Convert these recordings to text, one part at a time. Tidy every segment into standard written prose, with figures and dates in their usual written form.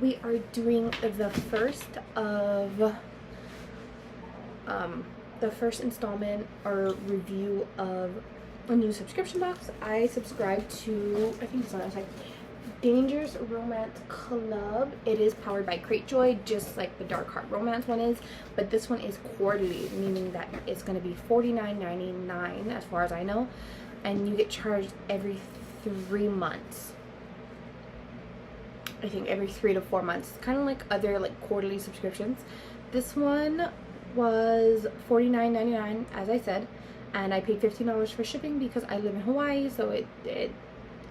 we are doing the first installment or review of a new subscription box. I subscribe to, I think it's on the site, Dangerous Romance Club. It is powered by Cratejoy, just like the Dark Heart Romance one is, but this one is quarterly, meaning that it's going to be $49.99 as far as I know, and you get charged every 3 months. I think every 3 to 4 months, kind of like other like quarterly subscriptions. This one was $49.99 as I said, and I paid $15 for shipping because I live in Hawaii, so it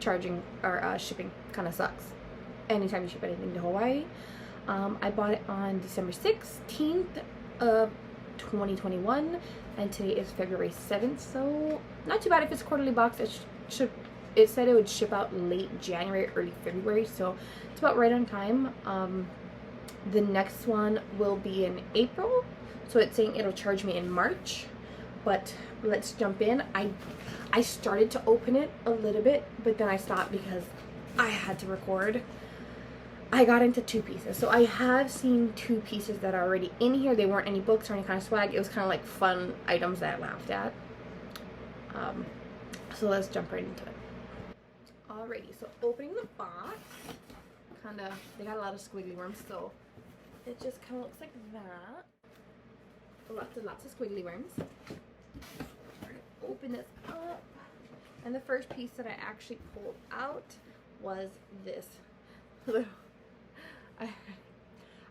charging or shipping kind of sucks anytime you ship anything to Hawaii. I bought it on December 16th of 2021, and today is February 7th, so not too bad if it's a quarterly box. It said it would ship out late January, early February, so it's about right on time. The next one will be in April, so it's saying it'll charge me in March, but let's jump in. I started to open it a little bit, but then I stopped because I had to record. I got into 2 pieces. So I have seen 2 pieces that are already in here. They weren't any books or any kind of swag. It was kind of like fun items that I laughed at. So let's jump right into it. Alrighty, so opening the box, they got a lot of squiggly worms, so it just kind of looks like that. Lots of squiggly worms. Open this up, and the first piece that I actually pulled out was this.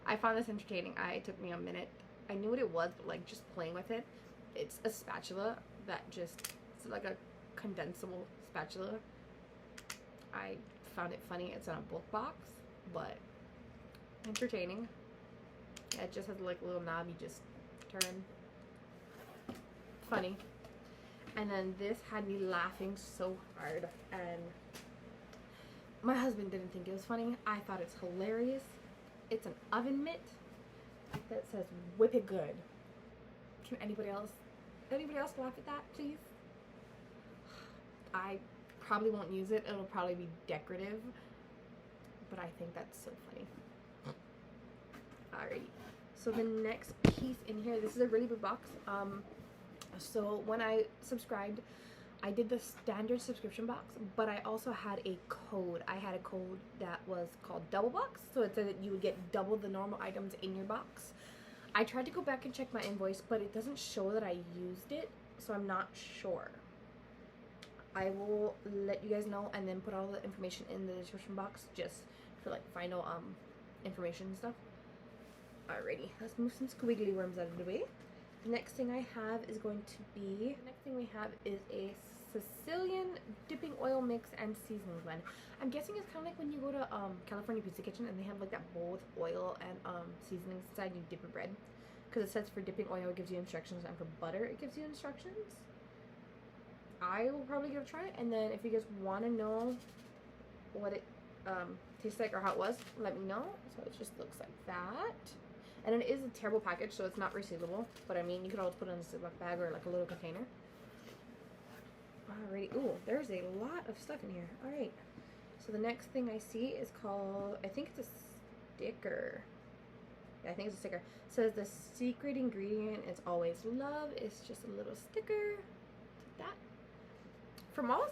I found this entertaining. It took me a minute. I knew what it was, but like just playing with it. It's a spatula that just, it's like a condensable spatula. I found it funny. It's in a book box, but entertaining. It just has like a little knob you just turn. Funny. And then this had me laughing so hard, and my husband didn't think it was funny. I thought it's hilarious. It's an oven mitt that says "Whip it good." Can anybody else laugh at that, please? I probably won't use it. It'll probably be decorative, but I think that's so funny. Alrighty. So the next piece in here, this is a really big box. So when I subscribed, I did the standard subscription box, but I also had a code. I had a code that was called Double Box, so it said that you would get double the normal items in your box. I tried to go back and check my invoice, but it doesn't show that I used it, so I'm not sure. I will let you guys know and then put all the information in the description box just for like final information and stuff. Alrighty, let's move some squiggly worms out of the way. The next thing I have is going to be, a Sicilian dipping oil mix and seasoning blend. I'm guessing it's kind of like when you go to California Pizza Kitchen and they have like that bowl with oil and seasonings inside, you dip your bread. Because it says for dipping oil it gives you instructions, and for butter it gives you instructions. I will probably give it a try, and then if you guys want to know what it tastes like or how it was, let me know. So it just looks like that. And it is a terrible package, so it's not resealable. But I mean, you could always put it in a Ziploc bag or like a little container. Alrighty. Ooh, there's a lot of stuff in here. Alright. So the next thing I see is called, I think it's a sticker. Yeah, I think it's a sticker. It says the secret ingredient is always love. It's just a little sticker. Like that. From all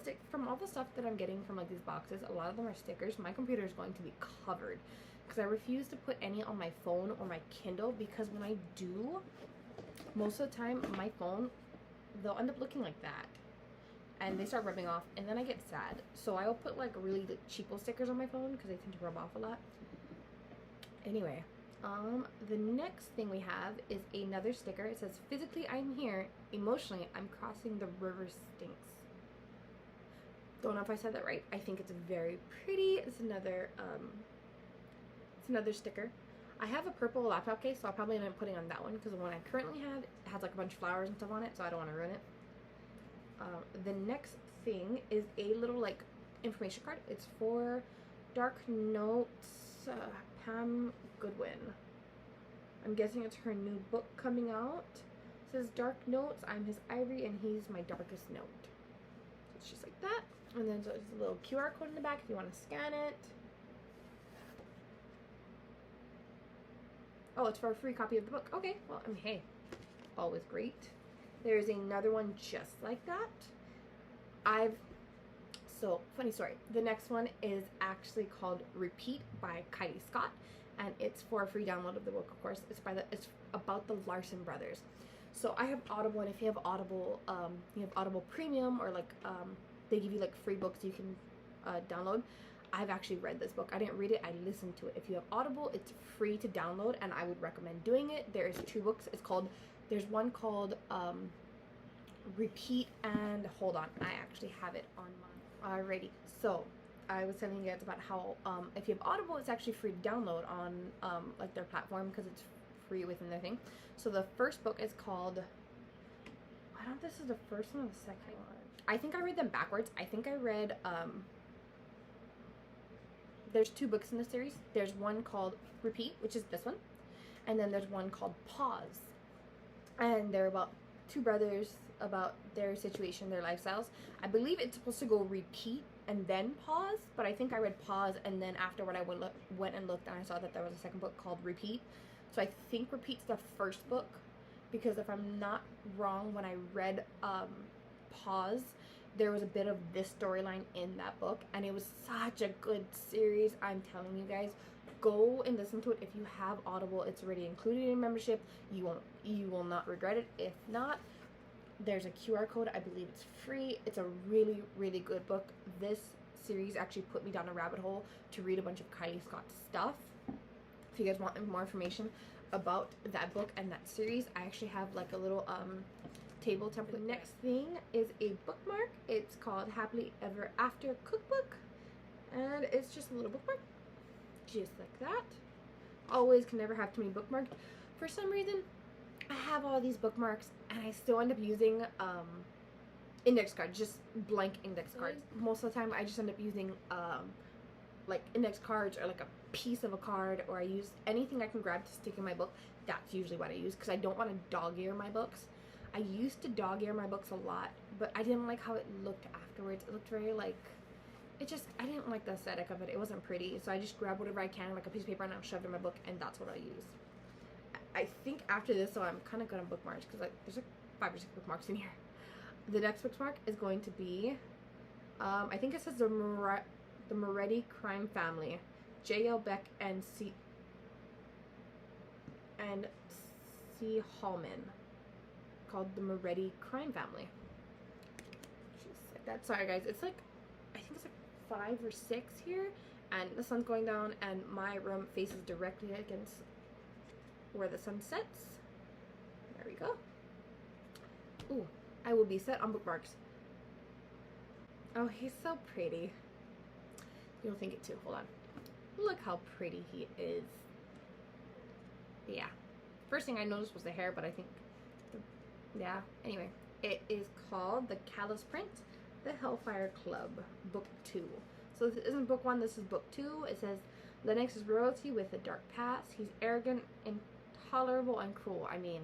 the stuff that I'm getting from like these boxes, a lot of them are stickers. My computer is going to be covered, because I refuse to put any on my phone or my Kindle, because when I do, most of the time my phone, they'll end up looking like that and they start rubbing off, and then I get sad. So I'll put like really cheapo stickers on my phone because they tend to rub off a lot. Anyway, the next thing we have is another sticker. It says, physically I'm here, emotionally I'm crossing the river Styx. Don't know if I said that right. I think it's very pretty. It's another sticker. I have a purple laptop case, so I'll probably end up putting on that one, because the one I currently have, it has like a bunch of flowers and stuff on it, so I don't want to ruin it. The next thing is a little like information card. It's for Dark Notes, Pam Goodwin. I'm guessing it's her new book coming out. It says, Dark Notes, I'm his ivory and he's my darkest note. So it's just like that. And then there's a little QR code in the back if you want to scan it. Oh, it's for a free copy of the book. Okay, well, I mean, hey, always great. There's another one just like that. So, funny story. The next one is actually called Repeat by Kylie Scott, and it's for a free download of the book, of course. It's about the Larson brothers. So I have Audible, and if you have Audible, Premium, or like they give you like free books you can download. I've actually read this book. I didn't read it, I listened to it. If you have Audible, it's free to download, and I would recommend doing it. There's 2 books. There's one called Repeat, and hold on, I actually have it on mine. Alrighty, so I was telling you guys about how if you have Audible, it's actually free to download on like their platform, because it's free within their thing. So the first book is called, I don't know if this is the first one or the second one. I think I read them backwards. I think I read there's 2 books in the series. There's one called Repeat, which is this one, and then there's one called Pause, and they're about 2 brothers, about their situation, their lifestyles. I believe it's supposed to go Repeat and then Pause, but I think I read Pause, and then afterward I went and looked, and I saw that there was a second book called Repeat. So I think Repeat's the first book, because if I'm not wrong, when I read Pause, there was a bit of this storyline in that book, and it was such a good series. I'm telling you guys, go and listen to it. If you have Audible, it's already included in membership. You will not regret it. If not, there's a QR code. I believe it's free. It's a really, really good book. This series actually put me down a rabbit hole to read a bunch of Kylie Scott's stuff. If you guys want more information about that book and that series, I actually have like a little table template. The next thing is a bookmark. It's called Happily Ever After Cookbook, and it's just a little bookmark, just like that. Always can never have too many bookmarked. For some reason, I have all these bookmarks, and I still end up using index cards, just blank index cards. Most of the time, I just end up using like index cards, or like a piece of a card, or I use anything I can grab to stick in my book. That's usually what I use, because I don't want to dog-ear my books. I used to dog-ear my books a lot, but I didn't like how it looked afterwards. It looked very like, I didn't like the aesthetic of it. It wasn't pretty, so I just grab whatever I can, like a piece of paper, and I'll shove it in my book, and that's what I use. I think after this, so I'm kind of good on bookmarks, because like there's like 5 or 6 bookmarks in here. The next bookmark is going to be, I think it says the Moretti crime family, J.L. Beck and C. Hallman, called the Moretti crime family. Just like that. Sorry guys, it's like, I think it's like 5 or 6 here, and the sun's going down, and my room faces directly against where the sun sets. There we go. Ooh, I will be set on bookmarks. Oh, he's so pretty. You'll think it too. Hold on. Look how pretty he is. Yeah. First thing I noticed was the hair, but I think, yeah. Anyway, it is called The Callous Prince, The Hellfire Club, Book 2. So this isn't book 1, this is book 2. It says, Lennox is royalty with a dark past. He's arrogant, intolerable, and cruel. I mean,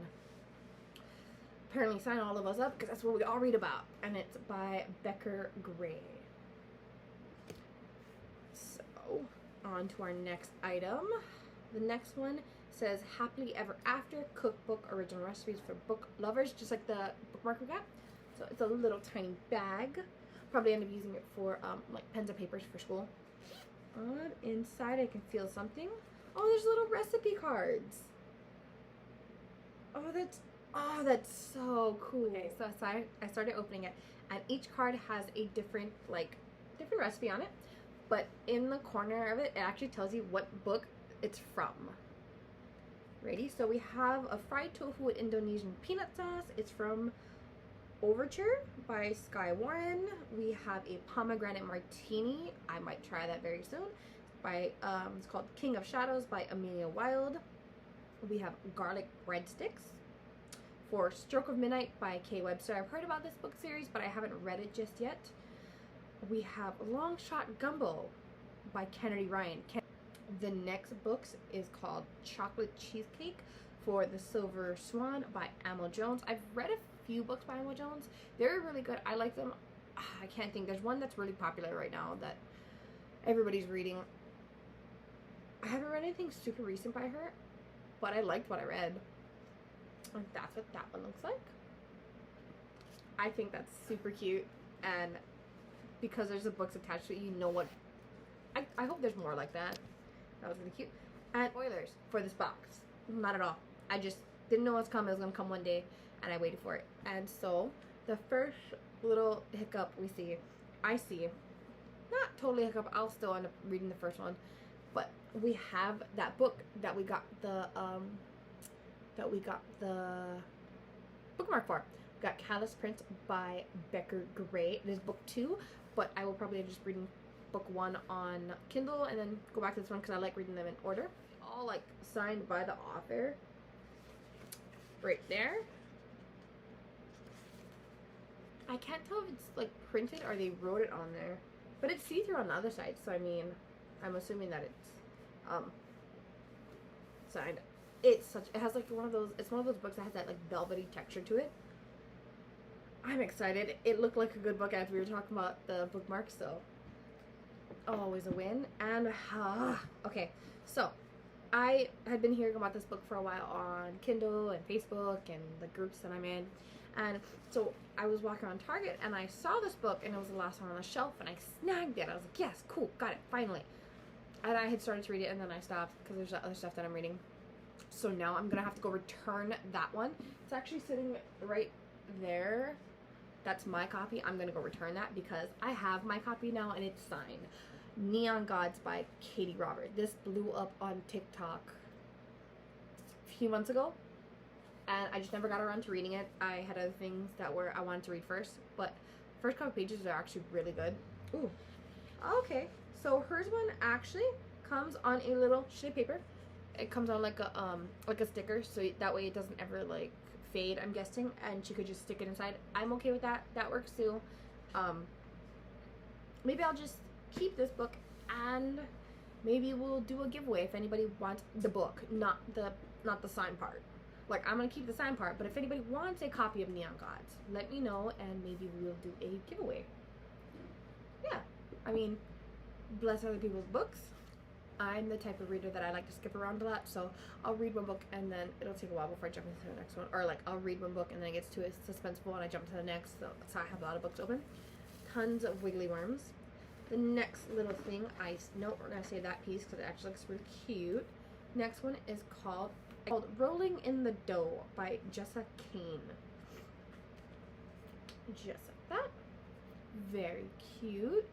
apparently sign all of us up, because that's what we all read about. And it's by Becker Gray. So, on to our next item. The next one says Happily Ever After Cookbook Original Recipes for Book Lovers, just like the bookmark we got. So it's a little tiny bag. Probably end up using it for like pens and papers for school. On inside I can feel something. Oh, there's little recipe cards. Oh, that's so cool. Okay, so I started opening it, and each card has a different recipe on it. But in the corner of it, it actually tells you what book it's from. Ready? So we have a fried tofu with Indonesian peanut sauce. It's from Overture by Sky Warren. We have a pomegranate martini. I might try that very soon. It's called King of Shadows by Amelia Wilde. We have garlic breadsticks for Stroke of Midnight by Kay Webster. I've heard about this book series, but I haven't read it just yet. We have Long Shot Gumbo by Kennedy Ryan. The next book is called Chocolate Cheesecake for the Silver Swan by Amo Jones. I've read a few books by Amo Jones. They're really good. I like them. I can't think. There's one that's really popular right now that everybody's reading. I haven't read anything super recent by her. but I liked what I read. And that's what that one looks like. I think that's super cute, and because there's the books attached to it, you know what. I hope there's more like that. That was really cute. And spoilers for this box. Not at all. I just didn't know it was coming. It was going to come one day, and I waited for it. And so, the first little hiccup I see, not totally hiccup, I'll still end up reading the first one, but we have that book that we got the bookmark for. We got Callous Prince by Becker Gray. It is book 2, but I will probably end up just reading book 1 on Kindle and then go back to this one because I like reading them in order. All like signed by the author right there. I can't tell if it's like printed or they wrote it on there, but it's see-through on the other side, so I mean, I'm assuming that it's signed. It has like it's one of those books that has that like velvety texture to it. I'm excited. It looked like a good book as we were talking about the bookmarks, so always a win. And okay, so I had been hearing about this book for a while on Kindle and Facebook and the groups that I'm in, and so I was walking around Target and I saw this book and it was the last one on the shelf and I snagged it. I was like, yes, cool, got it, finally. And I had started to read it and then I stopped because there's other stuff that I'm reading. So now I'm gonna have to go return that one. It's actually sitting right there. That's my copy. I'm gonna go return that because I have my copy now and it's signed. Neon Gods by Katie Robert. This blew up on TikTok a few months ago and I just never got around to reading it. I had other things that I wanted to read first, but first couple pages are actually really good. Ooh, okay. So hers one actually comes on a little sheet of paper. It comes on like a sticker, so that way it doesn't ever like fade, I'm guessing, and she could just stick it inside. I'm okay with that. That works too. Maybe I'll just keep this book and maybe we'll do a giveaway if anybody wants the book, not the signed part. Like, I'm gonna keep the signed part, but if anybody wants a copy of Neon Gods, let me know and maybe we'll do a giveaway. Yeah, I mean, bless other people's books. I'm the type of reader that I like to skip around a lot, so I'll read one book and then it'll take a while before I jump into the next one. Or like, I'll read one book and then it gets too suspenseful and I jump to the next, so I have a lot of books open. Tons of wiggly worms. The next little thing, we're gonna save that piece because it actually looks really cute. Next one is called Rolling in the Dough by Jessa Kane. Just like that. Very cute.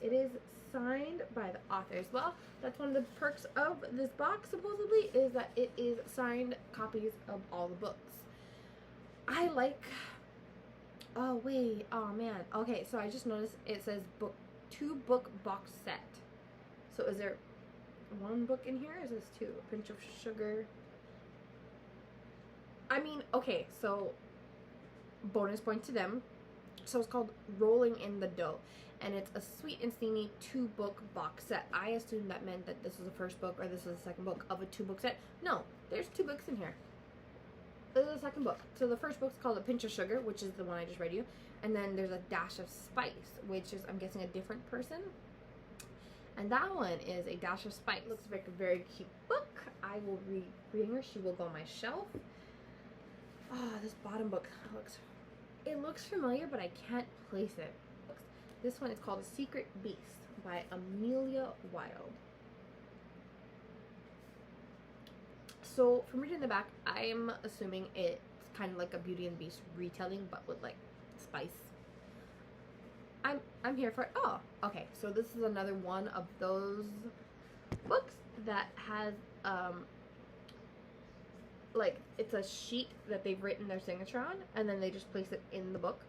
It is signed by the author as well. That's one of the perks of this box, supposedly, is that it is signed copies of all the books. I like... Oh, wait. Oh, man. Okay, so I just noticed it says 2-book box set. So is there 1 book in here? Or is this 2? A Pinch of Sugar. I mean, okay, so bonus point to them. So it's called Rolling in the Dough, and it's a Sweet and Steamy 2-book box set. I assumed that meant that this was the first book or this was the second book of a 2-book set. No, there's 2 books in here. This is the second book. So the first book's called A Pinch of Sugar, which is the one I just read you, and then there's A Dash of Spice, which is, I'm guessing, a different person. And that one is A Dash of Spice. Looks like a very cute book. I will read reading her. She will go on my shelf. Oh, this bottom book looks familiar, but I can't place it. This one is called A Secret Beast by Amelia Wild. So from reading the back, I'm assuming it's kind of like a Beauty and the Beast retelling, but with like spice. I'm here for it. Oh, okay. So this is another one of those books that has like, it's a sheet that they've written their signature on, and then they just place it in the book.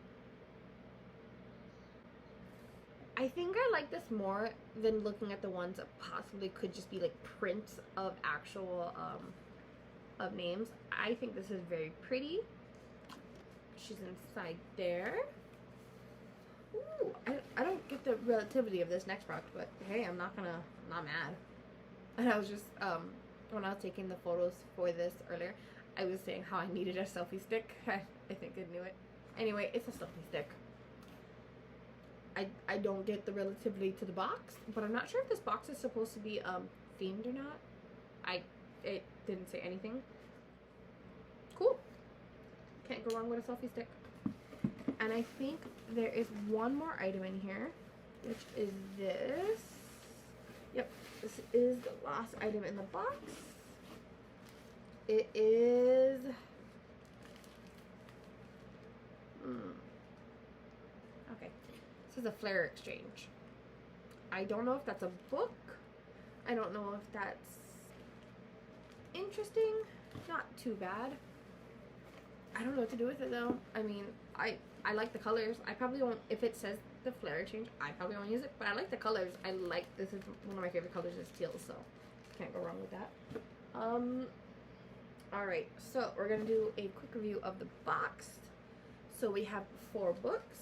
I think I like this more than looking at the ones that possibly could just be like prints of actual of names. I think this is very pretty. She's inside there. Ooh, I don't get the relativity of this next product, but hey, I'm not mad. And I was just when I was taking the photos for this earlier, I was saying how I needed a selfie stick. I think I knew it. Anyway, it's a selfie stick. I don't get the relativity to the box, but I'm not sure if this box is supposed to be themed or not. didn't say anything. Cool. Can't go wrong with a selfie stick. And I think there is one more item in here, which is this. Yep, this is the last item in the box. It is... Okay, this is a flare exchange. I don't know if that's a book. I don't know if that's interesting. Not too bad. I don't know what to do with it though. I mean, I like the colors. I probably won't, if it says the flare exchange, I probably won't use it, but I like the colors. I like, this is one of my favorite colors is teal, so can't go wrong with that. Alright, so we're gonna do a quick review of the box. So we have 4 books,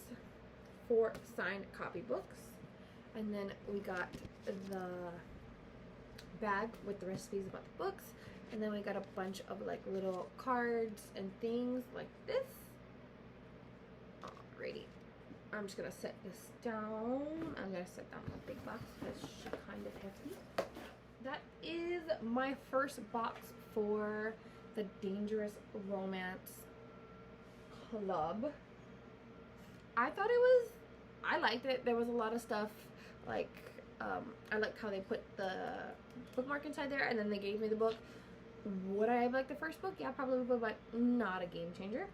4 signed copy books, and then we got the bag with the recipes about the books, and then we got a bunch of like little cards and things like this. Alrighty, I'm just gonna set this down. I'm gonna set down my big box because she's kind of hefty. That is my first box for the Dangerous Romance Club. I thought it was, I liked it. There was a lot of stuff like, I liked how they put the bookmark inside there and then they gave me the book. Would I have liked the first book? Yeah, probably would, but not a game changer.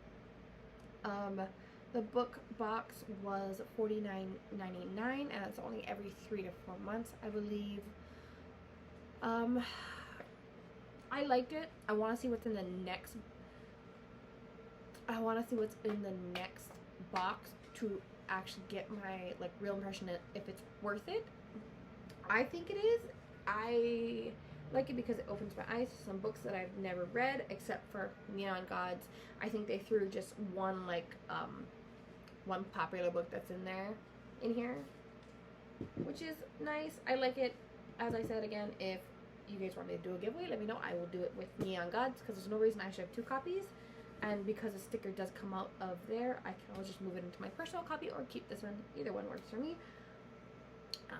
The book box was $49.99 and it's only every 3 to 4 months, I believe. I liked it. I want to see what's in the next. I want to see what's in the next box to actually get my like real impression if it's worth it. I think it is. I like it because it opens my eyes to some books that I've never read except for Neon Gods. I think they threw just one like one popular book that's in here, which is nice. I like it. As I said again, if you guys want me to do a giveaway, let me know. I will do it with Neon Gods because there's no reason I should have 2 copies. And because the sticker does come out of there, I can always just move it into my personal copy or keep this one. Either one works for me.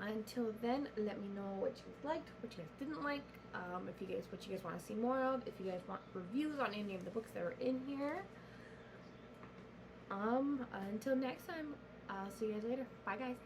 Until then, let me know what you guys liked, what you guys didn't like, what you guys want to see more of, if you guys want reviews on any of the books that are in here. Until next time, I'll see you guys later. Bye, guys.